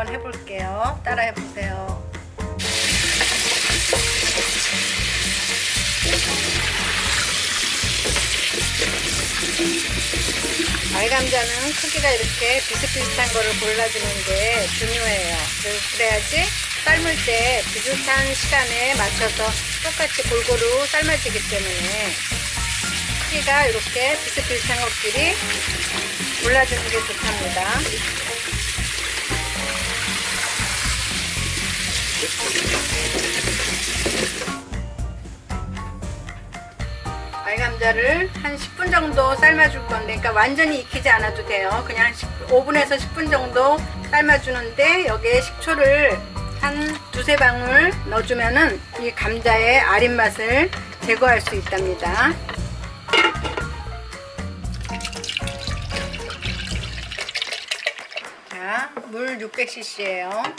한번 해볼게요. 따라 해보세요. 알감자는 크기가 이렇게 비슷비슷한 거를 골라주는 게 중요해요. 그래야지 삶을 때 비슷한 시간에 맞춰서 똑같이 골고루 삶아지기 때문에 크기가 이렇게 비슷비슷한 것끼리 골라주는 게 좋답니다. 알감자를 한 10분 정도 삶아줄 건데, 그러니까 완전히 익히지 않아도 돼요. 그냥 5분에서 10분 정도 삶아주는데, 여기에 식초를 한 두세 방울 넣어주면은 이 감자의 아린 맛을 제거할 수 있답니다. 자, 물 600cc예요.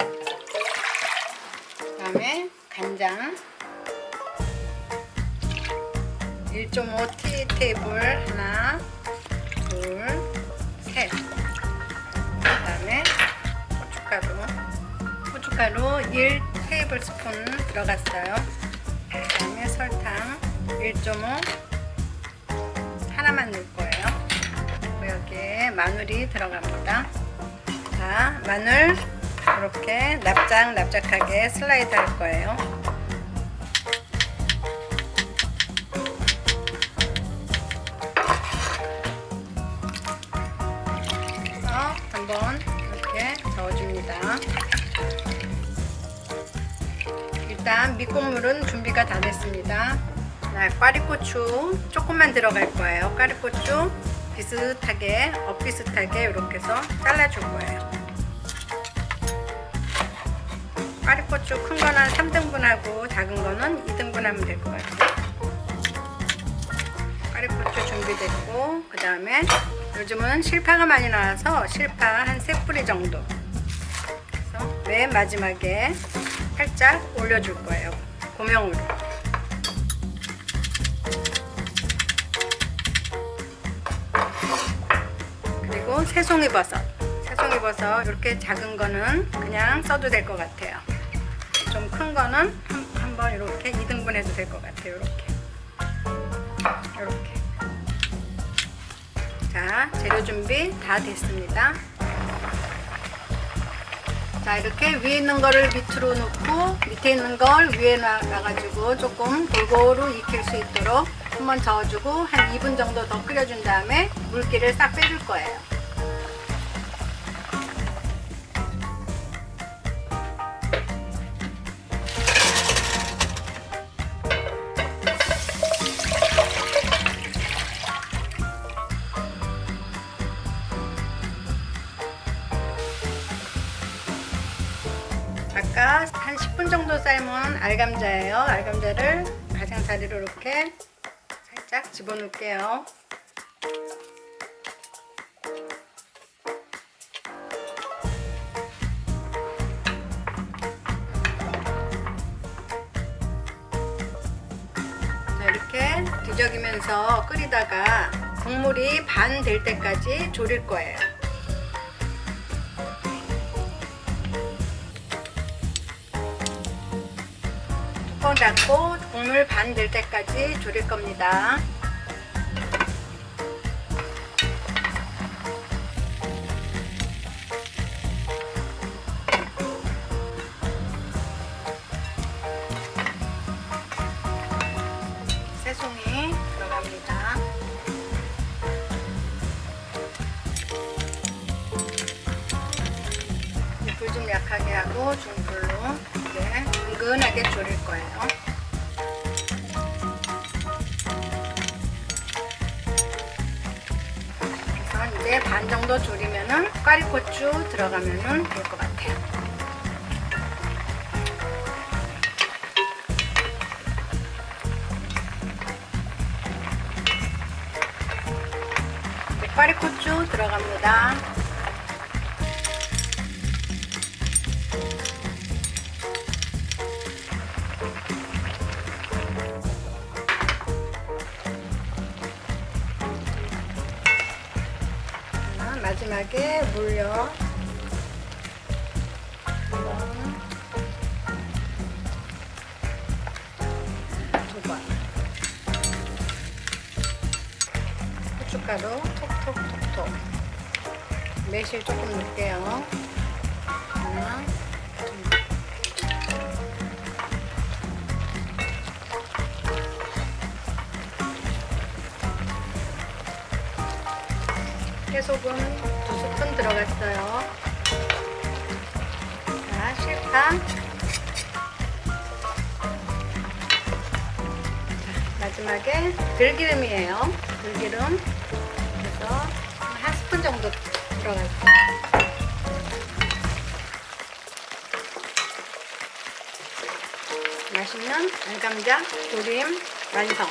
그 다음에 간장 1.5 티테이블 하나, 둘, 셋. 그 다음에 고춧가루 1 테이블 스푼 들어갔어요. 그 다음에 설탕 1.5 하나만 넣을 거예요. 그리고 여기에 마늘이 들어갑니다. 자, 마늘 이렇게 납작하게 슬라이드 할 거예요. 한번 이렇게 저어줍니다. 일단 밑국물은 준비가 다 됐습니다. 꽈리고추 조금만 들어갈 거예요. 꽈리고추 비슷하게 엇비슷하게 이렇게 해서 잘라줄 거예요. 꽈리고추 큰 거는 3등분 하고 작은 거는 2등분 하면 될 것 같아요. 꽈리고추 준비됐고, 그 다음에 요즘은 실파가 많이 나와서 실파 한 3뿌리 정도, 그래서 맨 마지막에 살짝 올려줄 거예요. 고명으로. 그리고 새송이버섯 이렇게 작은 거는 그냥 써도 될 것 같아요. 좀 큰 거는 한번 이렇게 2등분 해도 될 것 같아요. 이렇게. 자, 재료 준비 다 됐습니다. 자, 이렇게 위에 있는 거를 밑으로 놓고 밑에 있는 걸 위에 놔가지고 조금 골고루 익힐 수 있도록 한번 저어주고 한 2분 정도 더 끓여준 다음에 물기를 싹 빼줄 거예요. 아까 한 10분 정도 삶은 알감자예요. 알감자를 가장자리로 이렇게 살짝 집어넣을게요. 자, 이렇게 뒤적이면서 끓이다가 국물이 반 될 때까지 졸일 거예요. 뚜껑 닫고 국물 반 될 때까지 졸일 겁니다. 새송이 들어갑니다. 불 좀 약하게 하고 중불로 이제 은근하게 졸일 거예요. 그래서 이제 반 정도 졸이면은 꽈리고추 들어가면은 될 것 같아요. 꽈리고추 들어갑니다. 마지막에 물엿 밀가루 톡톡톡톡. 매실 조금 넣을게요. 하나, 깨소금 2스푼 들어갔어요. 자, 실파. 마지막에 들기름이에요. 들기름. 그래서 한 스푼 정도 들어갔어요. 맛있는 알감자 조림 완성.